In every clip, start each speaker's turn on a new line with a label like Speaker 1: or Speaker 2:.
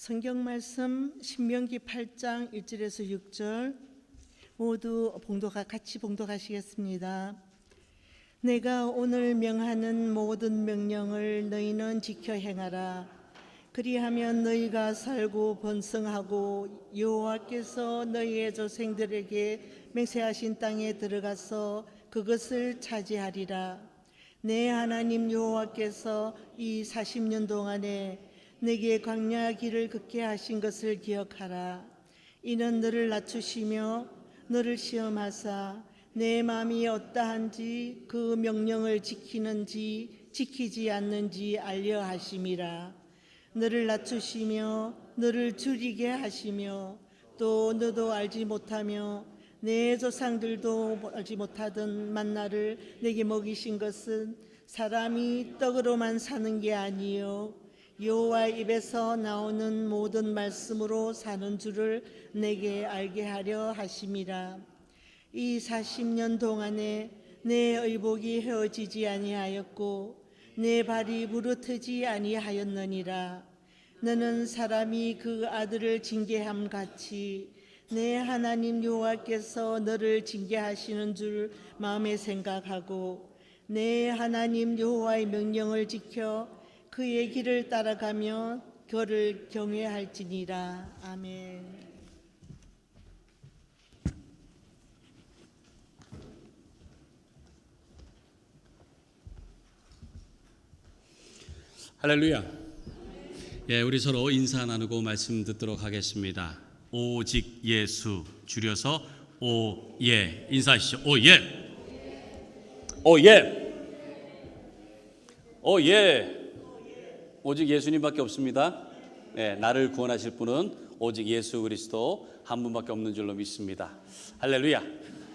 Speaker 1: 성경 말씀 신명기 8장 1절에서 6절 모두 같이 봉독하시겠습니다. 내가 오늘 명하는 모든 명령을 너희는 지켜 행하라. 그리하면 너희가 살고 번성하고 여호와께서 너희의 조상들에게 맹세하신 땅에 들어가서 그것을 차지하리라. 내 하나님 여호와께서 이 40년 동안에 내게 광야 길을 걷게 하신 것을 기억하라. 이는 너를 낮추시며 너를 시험하사 내 마음이 어떠한지 그 명령을 지키는지 지키지 않는지 알려 하심이라. 너를 낮추시며 너를 줄이게 하시며 또 너도 알지 못하며 내 조상들도 알지 못하던 만나를 내게 먹이신 것은 사람이 떡으로만 사는 게 아니요 여호와의 입에서 나오는 모든 말씀으로 사는 줄을 내게 알게 하려 하심이라. 이 40년 동안에 내 의복이 헤어지지 아니하였고 내 발이 부르트지 아니하였느니라. 너는 사람이 그 아들을 징계함 같이 내 하나님 여호와께서 너를 징계하시는 줄 마음에 생각하고 내 하나님 여호와의 명령을 지켜 그의 길을 따라가며 그를 경외할지니라. 아멘.
Speaker 2: 할렐루야. 예, 우리 서로 인사 나누고 말씀 듣도록 하겠습니다. 오직 예수, 줄여서 오예. 인사하시죠. 오예. 오예. 오예. 오직 예수님밖에 없습니다. 예, 나를 구원하실 분은 오직 예수 그리스도 한 분밖에 없는 줄로 믿습니다. 할렐루야.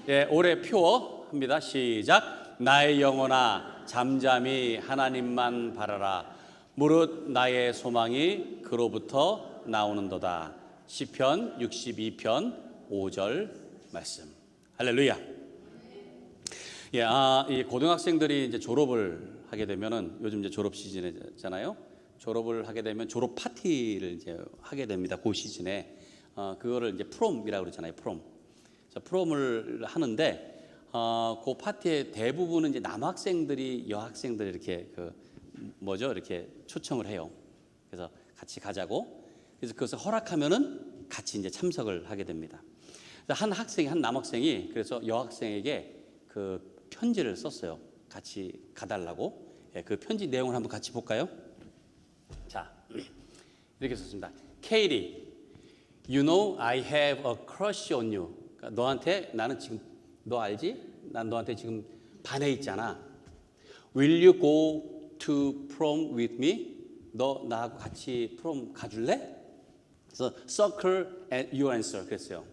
Speaker 2: 예, 올해 표어 합니다. 시작. 나의 영혼아 잠잠히 하나님만 바라라. 무릇 나의 소망이 그로부터 나오는도다. 시편 62편 5절 말씀. 할렐루야. 예, 이 고등학생들이 이제 졸업을 하게 되면은 요즘 이제 졸업 시즌이잖아요. 졸업을 하게 되면 졸업 파티를 이제 하게 됩니다. 그 시즌에 그거를 이제 프롬이라고 그러잖아요. 프롬. 프롬을 하는데 그 파티의 대부분은 이제 남학생들이 여학생들이 이렇게 이렇게 초청을 해요. 그래서 같이 가자고. 그래서 그것을 허락하면은 같이 이제 참석을 하게 됩니다. 한 남학생이 그래서 여학생에게 그 편지를 썼어요. 같이 가달라고. 예, 그 편지 내용을 한번 같이 볼까요? 자, 이렇게 썼습니다. Katie, you know I have a crush on you. 그러니까 너한테 나는 지금 너 알지? 난 너한테 지금 반해 있잖아. Will you go to prom with me? 너 나하고 같이 프롬 가줄래? 그래서 circle your answer 그랬어요.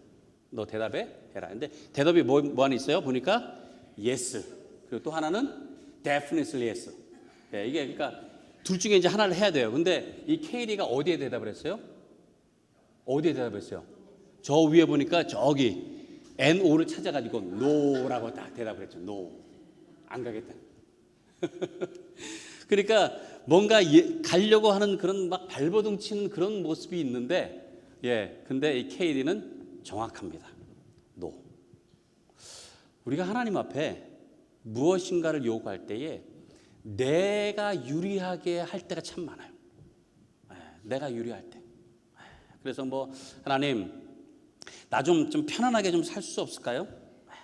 Speaker 2: 너 대답해 해라. 근데 대답이 뭐 하나 있어요? 보니까 yes. 그리고 또 하나는 definitely yes. 예, 이게 그러니까 둘 중에 이제 하나를 해야 돼요. 근데 이 케이리가 어디에 대답을 했어요? 어디에 대답을 했어요? 저 위에 보니까 저기 NO를 찾아가지고 no라고 딱 대답을 했죠. no. 안 가겠다. 그러니까 뭔가 가려고 하는 그런 막 발버둥 치는 그런 모습이 있는데, 예, 근데 이 케이리는 정확합니다. no. 우리가 하나님 앞에 무엇인가를 요구할 때에 내가 유리하게 할 때가 참 많아요. 내가 유리할 때. 그래서 뭐 하나님 나 좀 편안하게 좀 살 수 없을까요?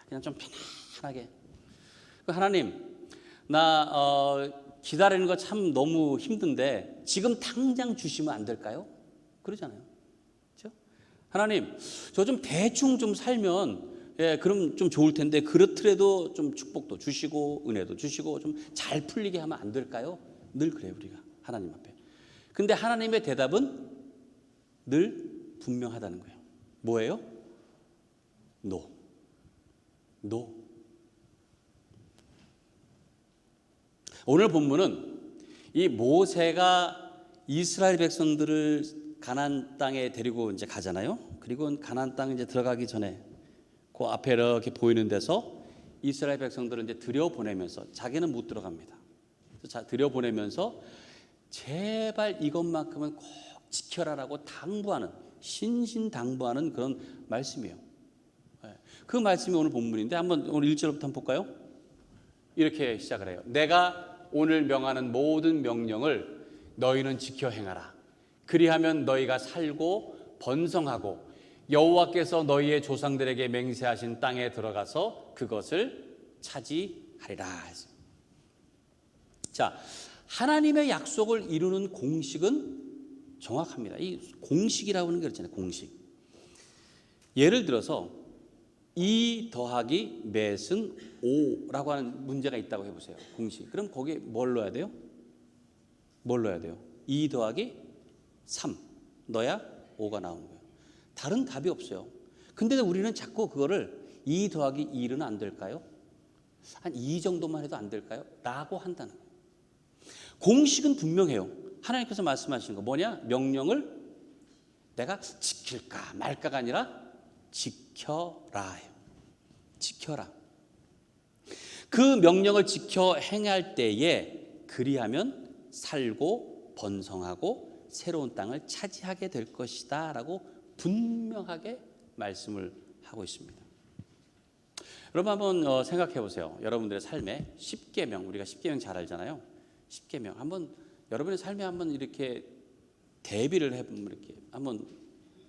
Speaker 2: 그냥 좀 편안하게. 하나님 나 기다리는 거 참 너무 힘든데 지금 당장 주시면 안 될까요? 그러잖아요. 그렇죠? 하나님 저 좀 대충 좀 살면 예, 그럼 좀 좋을 텐데 그렇더라도 좀 축복도 주시고 은혜도 주시고 좀 잘 풀리게 하면 안 될까요? 늘 그래요 우리가 하나님 앞에. 근데 하나님의 대답은 늘 분명하다는 거예요. 뭐예요? No. No. 오늘 본문은 이 모세가 이스라엘 백성들을 가나안 땅에 데리고 이제 가잖아요. 그리고 가나안 땅에 이제 들어가기 전에 그 앞에 이렇게 보이는 데서 이스라엘 백성들을 이제 들여보내면서 자기는 못 들어갑니다. 들여보내면서 제발 이것만큼은 꼭 지켜라라고 당부하는, 신신당부하는 그런 말씀이에요. 그 말씀이 오늘 본문인데 한번 오늘 1절부터 한번 볼까요? 이렇게 시작을 해요. 내가 오늘 명하는 모든 명령을 너희는 지켜 행하라. 그리하면 너희가 살고 번성하고 여호와께서 너희의 조상들에게 맹세하신 땅에 들어가서 그것을 차지하리라. 자, 하나님의 약속을 이루는 공식은 정확합니다. 이 공식이라고 하는 게 있잖아요. 공식. 예를 들어서 2 더하기 몇은 5라고 하는 문제가 있다고 해보세요. 공식. 그럼 거기에 뭘 넣어야 돼요? 뭘 넣어야 돼요? 2 더하기 3 넣어야 5가 나오는 거예요. 다른 답이 없어요. 근데 우리는 자꾸 그거를 2 더하기 1은 안 될까요? 한 2 정도만 해도 안 될까요? 라고 한다는 거예요. 공식은 분명해요. 하나님께서 말씀하시는 거 뭐냐? 명령을 내가 지킬까 말까가 아니라 지켜라. 지켜라. 그 명령을 지켜 행할 때에 그리하면 살고 번성하고 새로운 땅을 차지하게 될 것이다 라고 분명하게 말씀을 하고 있습니다. 여러분 한번 생각해 보세요. 여러분들의 삶에 10계명, 우리가 10계명 잘 알잖아요. 10계명 한번 여러분의 삶에 한번 이렇게 대비를 해보면 이렇게 한번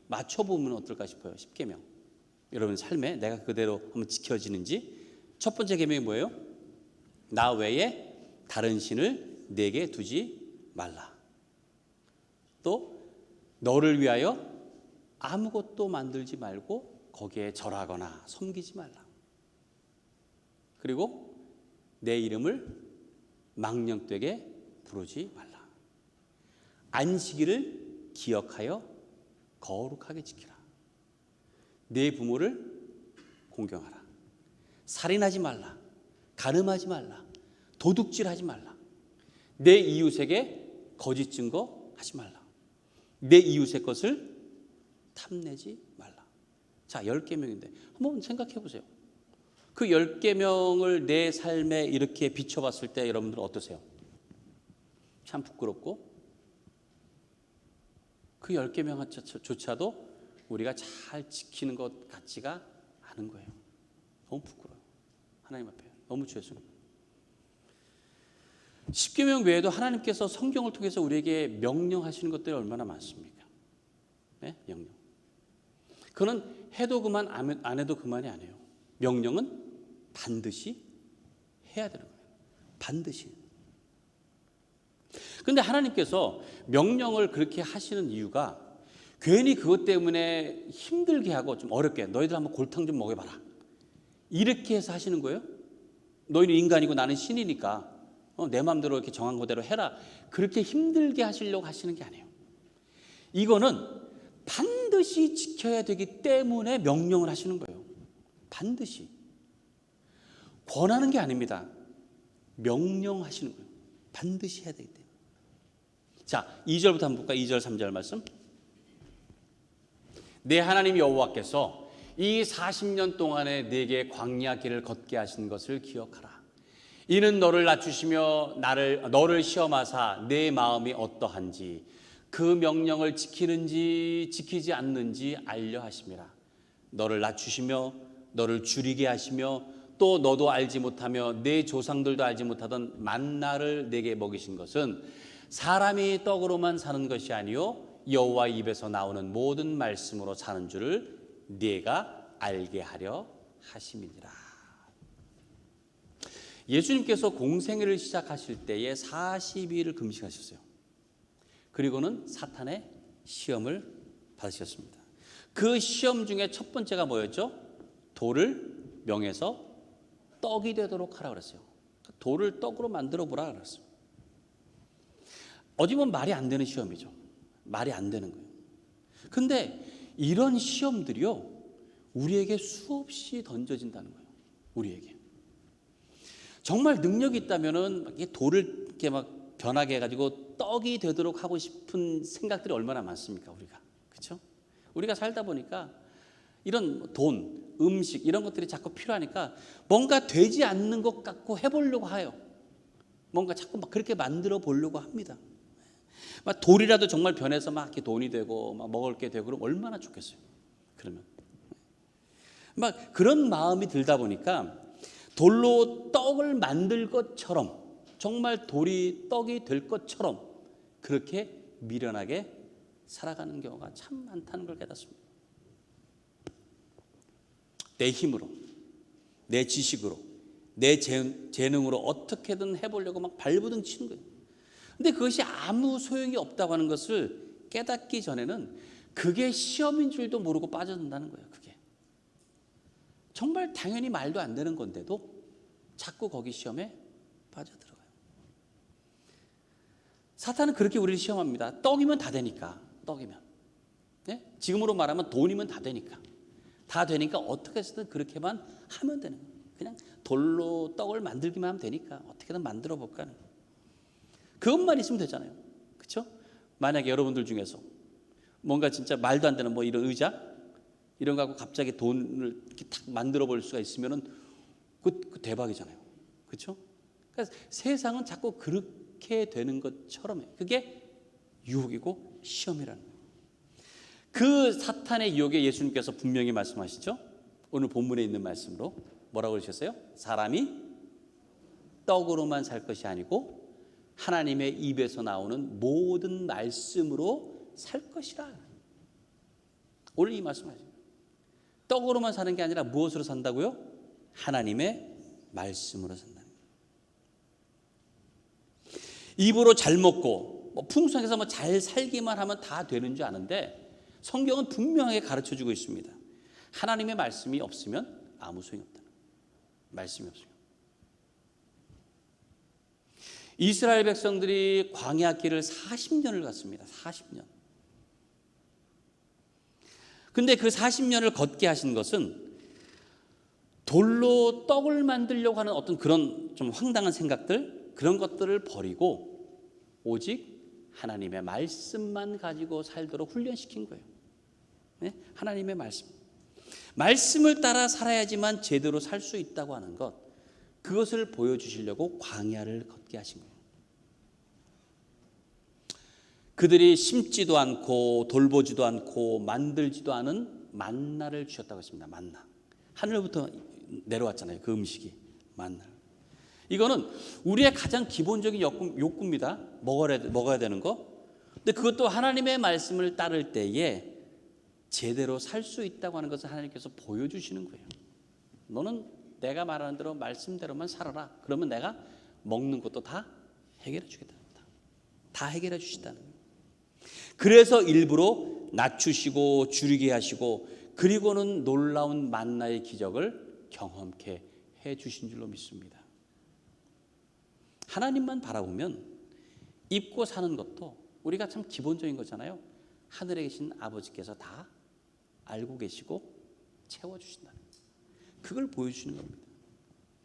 Speaker 2: 맞춰보면 어떨까 싶어요. 10계명 여러분 삶에 내가 그대로 한번 지켜지는지. 첫 번째 계명이 뭐예요? 나 외에 다른 신을 내게 두지 말라. 또 너를 위하여 아무것도 만들지 말고 거기에 절하거나 섬기지 말라. 그리고 내 이름을 망령되게 부르지 말라. 안식일을 기억하여 거룩하게 지키라. 내 부모를 공경하라. 살인하지 말라. 간음하지 말라. 도둑질하지 말라. 내 이웃에게 거짓 증거하지 말라. 내 이웃의 것을 탐내지 말라. 자, 10계명인데 한번 생각해 보세요. 그 10계명을 내 삶에 이렇게 비춰봤을 때 여러분들은 어떠세요? 참 부끄럽고 그 10계명조차도 우리가 잘 지키는 것 같지가 않은 거예요. 너무 부끄러워요. 하나님 앞에 너무 죄송해요. 10계명 외에도 하나님께서 성경을 통해서 우리에게 명령하시는 것들이 얼마나 많습니까? 네? 명령. 그는 해도 그만 안 해도 그만이 아니에요. 명령은 반드시 해야 되는 거예요. 반드시. 그런데 하나님께서 명령을 그렇게 하시는 이유가 괜히 그것 때문에 힘들게 하고 좀 어렵게 너희들 한번 골탕 좀 먹여봐라 이렇게 해서 하시는 거예요? 너희는 인간이고 나는 신이니까 내 마음대로 이렇게 정한 거대로 해라 그렇게 힘들게 하시려고 하시는 게 아니에요. 이거는 반드시 지켜야 되기 때문에 명령을 하시는 거예요. 반드시. 권하는 게 아닙니다. 명령하시는 거예요. 반드시 해야 되기 때문에. 자, 2절부터 한번 볼까? 2절 3절 말씀. 내 하나님 여호와께서 이 40년 동안에 내게 광야 길을 걷게 하신 것을 기억하라. 이는 너를 낮추시며 너를 시험하사 내 마음이 어떠한지 그 명령을 지키는지 지키지 않는지 알려 하심이라. 너를 낮추시며 너를 줄이게 하시며 또 너도 알지 못하며 내 조상들도 알지 못하던 만나를 내게 먹이신 것은 사람이 떡으로만 사는 것이 아니요 여호와 입에서 나오는 모든 말씀으로 사는 줄을 네가 알게 하려 하심이니라. 예수님께서 공생애를 시작하실 때에 40일을 금식하셨어요. 그리고는 사탄의 시험을 받으셨습니다. 그 시험 중에 첫 번째가 뭐였죠? 돌을 명해서 떡이 되도록 하라 그랬어요. 돌을 떡으로 만들어 보라 그랬어요. 어디 보면 말이 안 되는 시험이죠. 말이 안 되는 거예요. 근데 이런 시험들이요 우리에게 수없이 던져진다는 거예요. 우리에게 정말 능력이 있다면은 이게 돌을 이렇게 막 변하게 해가지고 떡이 되도록 하고 싶은 생각들이 얼마나 많습니까? 우리가 그렇죠? 우리가 살다 보니까 이런 돈, 음식 이런 것들이 자꾸 필요하니까 뭔가 되지 않는 것 같고 해보려고 해요. 뭔가 자꾸 막 그렇게 만들어 보려고 합니다. 막 돌이라도 정말 변해서 막 이렇게 돈이 되고 막 먹을 게 되고 그럼 얼마나 좋겠어요. 그러면 막 그런 마음이 들다 보니까 돌로 떡을 만들 것처럼, 정말 돌이 떡이 될 것처럼 그렇게 미련하게 살아가는 경우가 참 많다는 걸 깨닫습니다. 내 힘으로, 내 지식으로, 내 재능으로 어떻게든 해보려고 막 발버둥 치는 거예요. 근데 그것이 아무 소용이 없다고 하는 것을 깨닫기 전에는 그게 시험인 줄도 모르고 빠져든다는 거예요. 그게 정말 당연히 말도 안 되는 건데도 자꾸 거기 시험에 빠져들어가요. 사탄은 그렇게 우리를 시험합니다. 떡이면 다 되니까. 떡이면, 네? 지금으로 말하면 돈이면 다 되니까. 다 되니까 어떻게 해서든 그렇게만 하면 되는 거예요. 그냥 돌로 떡을 만들기만 하면 되니까 어떻게든 만들어 볼까 하는 거예요. 그것만 있으면 되잖아요. 그렇죠? 만약에 여러분들 중에서 뭔가 진짜 말도 안 되는 뭐 이런 의자 이런 거 갖고 갑자기 돈을 이렇게 탁 만들어 볼 수가 있으면은 그 대박이잖아요. 그렇죠? 그러니까 세상은 자꾸 그렇게 되는 것처럼 해요. 그게 유혹이고 시험이라는 거예요. 그 사탄의 유혹에 예수님께서 분명히 말씀하시죠. 오늘 본문에 있는 말씀으로 뭐라고 그러셨어요? 사람이 떡으로만 살 것이 아니고 하나님의 입에서 나오는 모든 말씀으로 살 것이라. 오늘 이 말씀하시죠. 떡으로만 사는 게 아니라 무엇으로 산다고요? 하나님의 말씀으로 산다는 거예요. 입으로 잘 먹고 풍성해서 잘 살기만 하면 다 되는 줄 아는데 성경은 분명하게 가르쳐주고 있습니다. 하나님의 말씀이 없으면 아무 소용이 없다는 거예요. 말씀이 없으면. 이스라엘 백성들이 광야 길을 40년을 갔습니다. 40년. 근데 그 40년을 걷게 하신 것은 돌로 떡을 만들려고 하는 어떤 그런 좀 황당한 생각들, 그런 것들을 버리고 오직 하나님의 말씀만 가지고 살도록 훈련시킨 거예요. 네? 하나님의 말씀. 말씀을 따라 살아야지만 제대로 살 수 있다고 하는 것, 그것을 보여주시려고 광야를 걷게 하신 거예요. 그들이 심지도 않고 돌보지도 않고 만들지도 않은 만나를 주셨다고 했습니다. 만나. 하늘부터 내려왔잖아요. 그 음식이 만나. 이거는 우리의 가장 기본적인 욕구입니다. 먹어야 되는 거. 근데 그것도 하나님의 말씀을 따를 때에 제대로 살 수 있다고 하는 것을 하나님께서 보여주시는 거예요. 너는 내가 말하는 대로 말씀대로만 살아라. 그러면 내가 먹는 것도 다 해결해 주겠다. 다 해결해 주시다는 거예요. 그래서 일부러 낮추시고 줄이게 하시고 그리고는 놀라운 만나의 기적을 경험케 해 주신 줄로 믿습니다. 하나님만 바라보면 입고 사는 것도 우리가 참 기본적인 거잖아요. 하늘에 계신 아버지께서 다 알고 계시고 채워주신다는 거예요. 그걸 보여주시는 겁니다.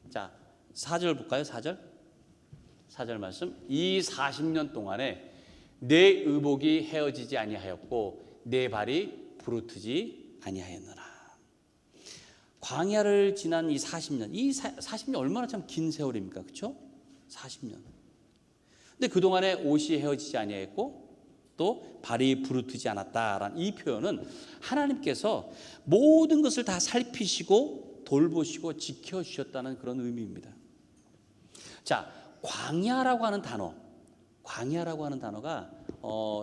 Speaker 2: 자, 4절 볼까요? 4절 말씀. 이 40년 동안에 내 의복이 헤어지지 아니하였고 내 발이 부르트지 아니하였느라. 광야를 지난 이 40년, 이 40년 얼마나 참 긴 세월입니까? 그렇죠? 40년. 근데 그동안에 옷이 헤어지지 아니하였고 또 발이 부르트지 않았다라는 이 표현은 하나님께서 모든 것을 다 살피시고 돌보시고 지켜주셨다는 그런 의미입니다. 자, 광야라고 하는 단어가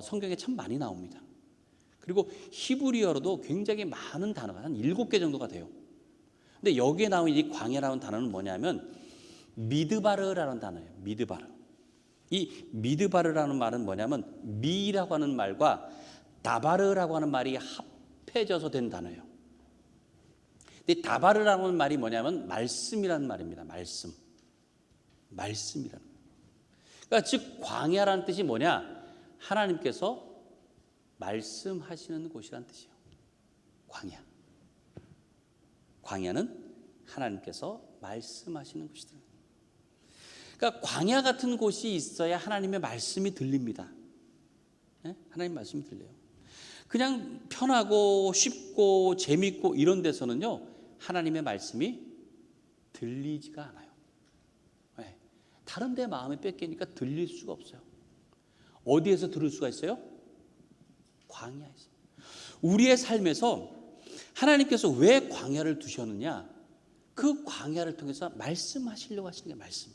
Speaker 2: 성경에 참 많이 나옵니다. 그리고 히브리어로도 굉장히 많은 단어가 한 7개 정도가 돼요. 근데 여기에 나온 이 광야라는 단어는 뭐냐면 미드바르라는 단어예요. 미드바르. 이 미드바르라는 말은 뭐냐면 미라고 하는 말과 다바르라고 하는 말이 합해져서 된 단어예요. 근데 다바르라는 하는 말이 뭐냐면 말씀이라는 말입니다. 말씀이라는 말. 그러니까 즉 광야라는 뜻이 뭐냐? 하나님께서 말씀하시는 곳이라는 뜻이에요. 광야는 하나님께서 말씀하시는 곳이다. 그러니까 광야 같은 곳이 있어야 하나님의 말씀이 들립니다. 네? 하나님 말씀이 들려요. 그냥 편하고 쉽고 재밌고 이런 데서는요 하나님의 말씀이 들리지가 않아요. 네. 다른 데 마음이 뺏기니까 들릴 수가 없어요. 어디에서 들을 수가 있어요? 광야에서. 우리의 삶에서 하나님께서 왜 광야를 두셨느냐? 그 광야를 통해서 말씀하시려고 하시는 게 말씀.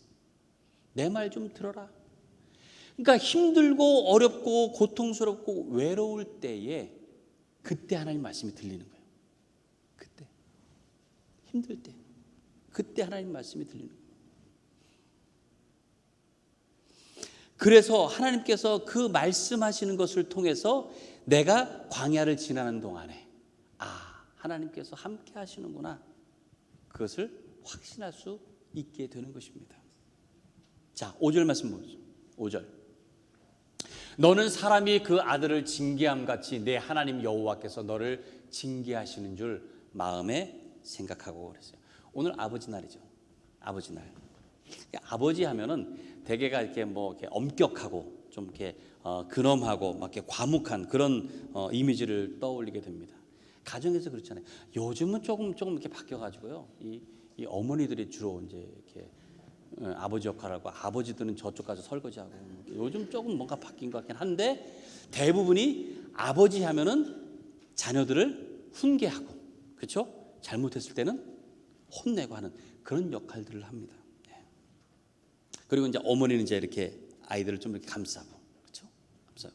Speaker 2: 내 말 좀 들어라. 그러니까 힘들고 어렵고 고통스럽고 외로울 때에 그때 하나님 말씀이 들리는 거예요. 그때 힘들 때 그때 하나님 말씀이 들리는 거예요. 그래서 하나님께서 그 말씀하시는 것을 통해서 내가 광야를 지나는 동안에 하나님께서 함께 하시는구나, 그것을 확신할 수 있게 되는 것입니다. 자, 5절 말씀 보죠. 5절. 너는 사람이 그 아들을 징계함 같이 내 하나님 여호와께서 너를 징계하시는 줄 마음에 생각하고 그랬어요. 오늘 아버지 날이죠. 아버지 날. 아버지 하면은 대개가 이렇게 뭐 이렇게 엄격하고 좀 이렇게 근엄하고 막 이렇게 과묵한 그런 이미지를 떠올리게 됩니다. 가정에서 그렇잖아요. 요즘은 조금 이렇게 바뀌어가지고요. 이 어머니들이 주로 이제 이렇게 아버지 역할을 하고 아버지들은 저쪽 가서 설거지하고, 요즘 조금 뭔가 바뀐 것 같긴 한데 대부분이 아버지 하면은 자녀들을 훈계하고, 그렇죠? 잘못했을 때는 혼내고 하는 그런 역할들을 합니다. 그리고 이제 어머니는 이제 이렇게 아이들을 좀 이렇게 감싸고, 그렇죠? 감싸고.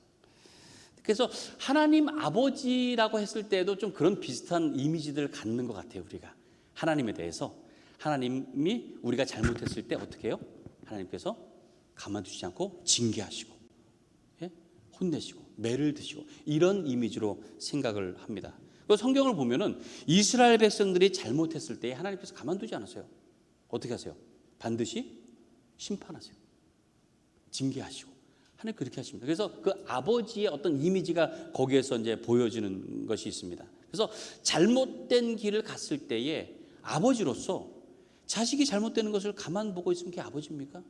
Speaker 2: 그래서 하나님 아버지라고 했을 때도 좀 그런 비슷한 이미지들을 갖는 것 같아요. 우리가 하나님에 대해서, 하나님이 우리가 잘못했을 때 어떻게 해요? 하나님께서 가만두시지 않고 징계하시고, 혼내시고, 매를 드시고, 이런 이미지로 생각을 합니다. 성경을 보면은 이스라엘 백성들이 잘못했을 때 하나님께서 가만두지 않으세요. 어떻게 하세요? 반드시 심판하세요. 징계하시고. 하나님 그렇게 하십니다. 그래서 그 아버지의 어떤 이미지가 거기에서 이제 보여지는 것이 있습니다. 그래서 잘못된 길을 갔을 때에 아버지로서 자식이 잘못되는 것을 가만 보고 있으면 그게 아버지입니까?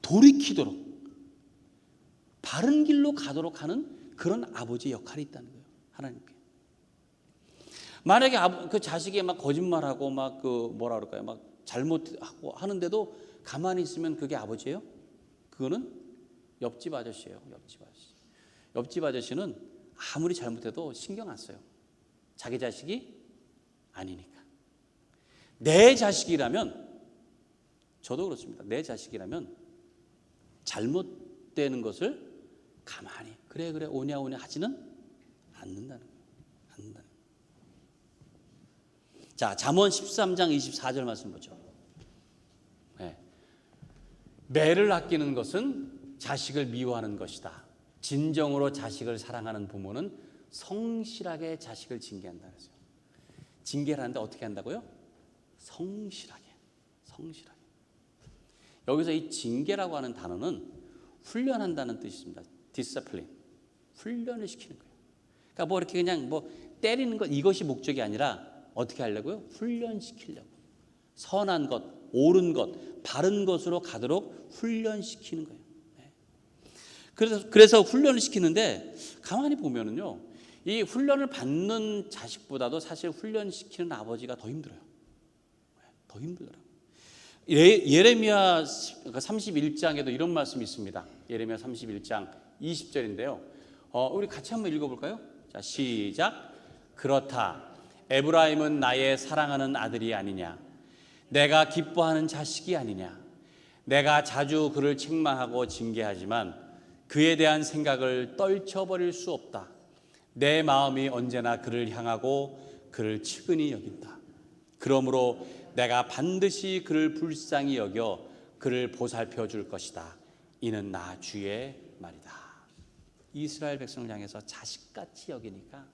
Speaker 2: 돌이키도록 바른 길로 가도록 하는 그런 아버지의 역할이 있다는 거예요. 하나님께. 만약에 그 자식이 막 거짓말하고 막 그 뭐라 그럴까요? 막 잘못하고 하는데도 가만히 있으면 그게 아버지예요? 그거는 옆집 아저씨예요. 옆집 아저씨. 옆집 아저씨는 아무리 잘못해도 신경 안 써요. 자기 자식이 아니니까. 내 자식이라면, 저도 그렇습니다. 내 자식이라면 잘못되는 것을 가만히 그래 오냐 하지는 않는다는 거예요. 않는다는 거예요. 자, 잠언 13장 24절 말씀 보죠. 매를 아끼는 것은 자식을 미워하는 것이다. 진정으로 자식을 사랑하는 부모는 성실하게 자식을 징계한다 그랬어요. 징계를 하는데 어떻게 한다고요? 성실하게. 여기서 이 징계라고 하는 단어는 훈련한다는 뜻이 있습니다. 디스플린. 훈련을 시키는 거예요. 그러니까 뭐 이렇게 그냥 뭐 때리는 것, 이것이 목적이 아니라 어떻게 하려고요? 훈련시키려고. 선한 것, 옳은 것, 바른 것으로 가도록 훈련시키는 거예요. 그래서 훈련을 시키는데 가만히 보면은요, 이 훈련을 받는 자식보다도 사실 훈련시키는 아버지가 더 힘들어요. 더 힘들더라고요. 예레미야 31장에도 이런 말씀이 있습니다. 예레미야 31장 20절인데요. 우리 같이 한번 읽어볼까요? 자, 시작. 그렇다. 에브라임은 나의 사랑하는 아들이 아니냐. 내가 기뻐하는 자식이 아니냐. 내가 자주 그를 책망하고 징계하지만 그에 대한 생각을 떨쳐버릴 수 없다. 내 마음이 언제나 그를 향하고 그를 측은히 여긴다. 그러므로 내가 반드시 그를 불쌍히 여겨 그를 보살펴 줄 것이다. 이는 나 주의 말이다. 이스라엘 백성을 향해서 자식같이 여기니까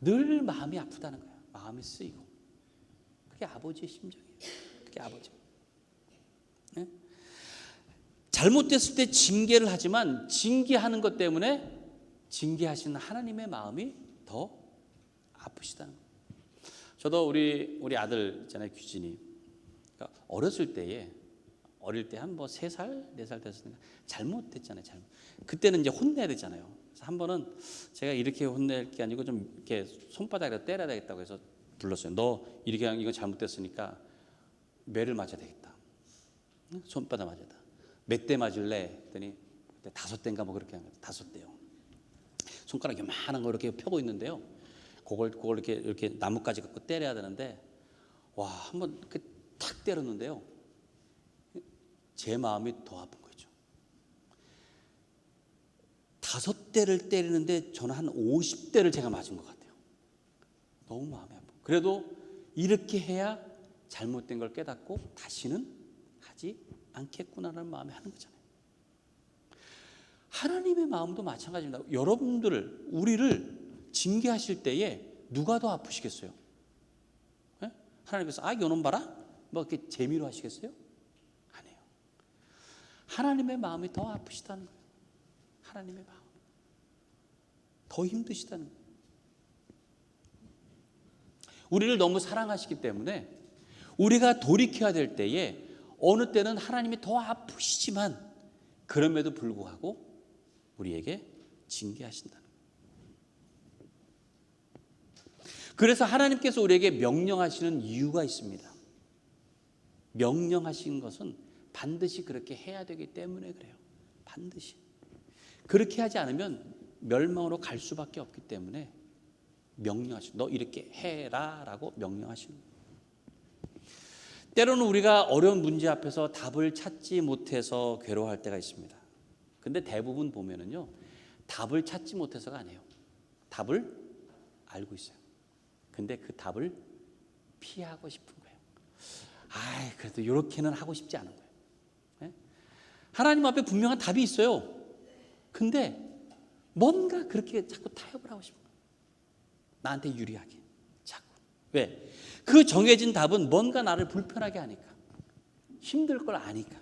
Speaker 2: 늘 마음이 아프다는 거예요. 마음이 쓰이고. 그게 아버지의 심정이에요. 그게 아버지. 네? 잘못됐을 때 징계를 하지만 징계하는 것 때문에 징계하시는 하나님의 마음이 더 아프시다는 거예요. 저도 우리 아들 있잖아요, 규진이. 그러니까 어렸을 때에, 어릴 때 한 뭐 3살, 4살 됐으니까 잘못됐잖아요. 그때는 이제 혼내야 되잖아요. 그래서 한 번은 제가 이렇게 혼낼 게 아니고 좀 이렇게 손바닥에 때려야 되겠다고 해서 불렀어요. 너 이렇게 하면 이거 잘못됐으니까 매를 맞아야 되겠다. 손바닥 맞아야 돼. 몇 대 맞을래? 했더니 5대인가 뭐 그렇게 한 거예요. 5대요. 손가락 요만한 거 이렇게 펴고 있는데요. 그걸 이렇게 나뭇가지 갖고 때려야 되는데, 와, 한번 탁 때렸는데요. 제 마음이 더 아픈 거죠. 5대를 때리는데 저는 한 50대를 제가 맞은 것 같아요. 너무 마음이 아프고. 그래도 이렇게 해야 잘못된 걸 깨닫고 다시는 하지 않겠구나라는 마음에 하는 거잖아요. 하나님의 마음도 마찬가지입니다. 여러분들을, 우리를 징계하실 때에 누가 더 아프시겠어요? 네? 하나님께서 요놈 봐라? 뭐 이렇게 재미로 하시겠어요? 아니에요. 하나님의 마음이 더 아프시다는 거예요. 하나님의 마음. 더 힘드시다는 거예요. 우리를 너무 사랑하시기 때문에 우리가 돌이켜야 될 때에 어느 때는 하나님이 더 아프시지만 그럼에도 불구하고 우리에게 징계하신다는 거예요. 그래서 하나님께서 우리에게 명령하시는 이유가 있습니다. 명령하신 것은 반드시 그렇게 해야 되기 때문에 그래요. 반드시. 그렇게 하지 않으면 멸망으로 갈 수밖에 없기 때문에 명령하시는, 너 이렇게 해라 라고 명령하시는 거예요. 때로는 우리가 어려운 문제 앞에서 답을 찾지 못해서 괴로워할 때가 있습니다. 근데 대부분 보면은요, 답을 찾지 못해서가 아니에요. 답을 알고 있어요. 근데 그 답을 피하고 싶은 거예요. 그래도 이렇게는 하고 싶지 않은 거예요. 네? 하나님 앞에 분명한 답이 있어요. 근데 뭔가 그렇게 자꾸 타협을 하고 싶은 거예요. 나한테 유리하게 자꾸. 왜? 그 정해진 답은 뭔가 나를 불편하게 하니까, 힘들 걸 아니까.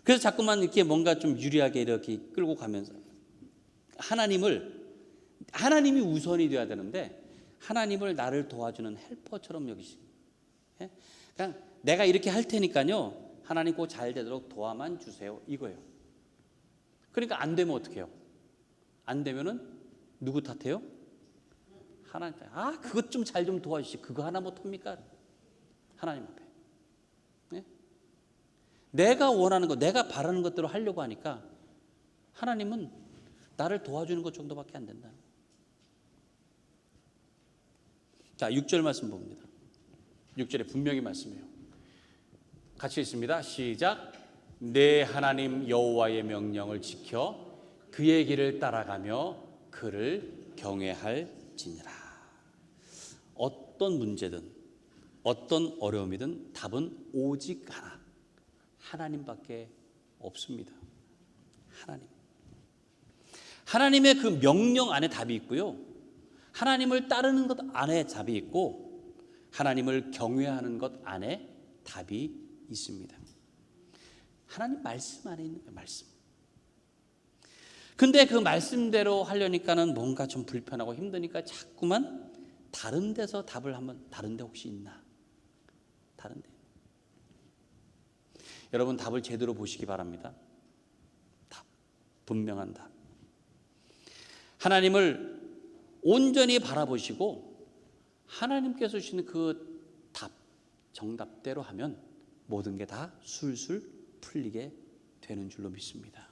Speaker 2: 그래서 자꾸만 이렇게 뭔가 좀 유리하게 이렇게 끌고 가면서 하나님이 우선이 돼야 되는데 하나님을 나를 도와주는 헬퍼처럼 여기시. 그냥 내가 이렇게 할 테니까요, 하나님 꼭 잘 되도록 도와만 주세요, 이거예요. 그러니까 안 되면 어떻게 해요? 안 되면은 누구 탓해요? 하나님 탓. 그것 좀 잘 좀 도와주시. 그거 하나 못합니까? 하나님 앞에. 네? 내가 원하는 것, 내가 바라는 것대로 하려고 하니까 하나님은 나를 도와주는 것 정도밖에 안 된다. 자, 6절 말씀 봅니다. 6절에 분명히 말씀해요. 같이 읽습니다. 시작. 내 하나님 여호와의 명령을 지켜 그의 길을 따라가며 그를 경외할지니라. 어떤 문제든 어떤 어려움이든 답은 오직 하나, 하나님밖에 없습니다. 하나님의 그 명령 안에 답이 있고요, 하나님을 따르는 것 안에 답이 있고, 하나님을 경외하는 것 안에 답이 있습니다. 하나님 말씀 안에 있는 거예요. 말씀. 근데 그 말씀대로 하려니까는 뭔가 좀 불편하고 힘드니까 자꾸만 다른 데서 답을 한번, 다른 데 혹시 있나? 다른 데. 여러분, 답을 제대로 보시기 바랍니다. 답. 분명한 답. 하나님을 온전히 바라보시고 하나님께서 주시는 그 답, 정답대로 하면 모든 게 다 술술 풀리게 되는 줄로 믿습니다.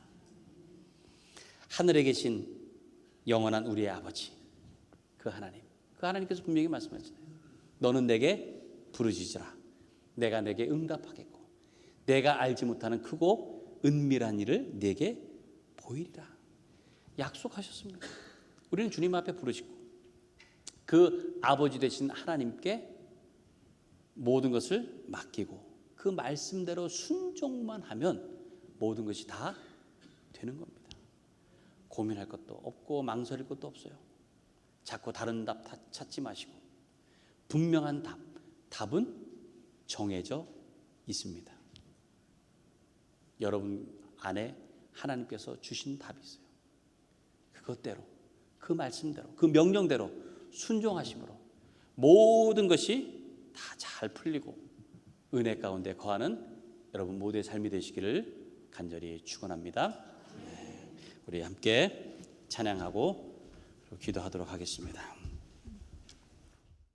Speaker 2: 하늘에 계신 영원한 우리의 아버지, 그 하나님께서 분명히 말씀하셨잖아요. 너는 내게 부르짖으라. 내가 내게 응답하겠고 내가 알지 못하는 크고 은밀한 일을 내게 보이리라. 약속하셨습니다. 우리는 주님 앞에 부르짖고 그 아버지 되신 하나님께 모든 것을 맡기고 그 말씀대로 순종만 하면 모든 것이 다 되는 겁니다. 고민할 것도 없고 망설일 것도 없어요. 자꾸 다른 답 찾지 마시고 분명한 답은 정해져 있습니다. 여러분 안에 하나님께서 주신 답이 있어요. 그것대로, 그 말씀대로, 그 명령대로 순종하심으로 모든 것이 다 잘 풀리고 은혜 가운데 거하는 여러분 모두의 삶이 되시기를 간절히 축원합니다. 우리 함께 찬양하고 기도하도록 하겠습니다.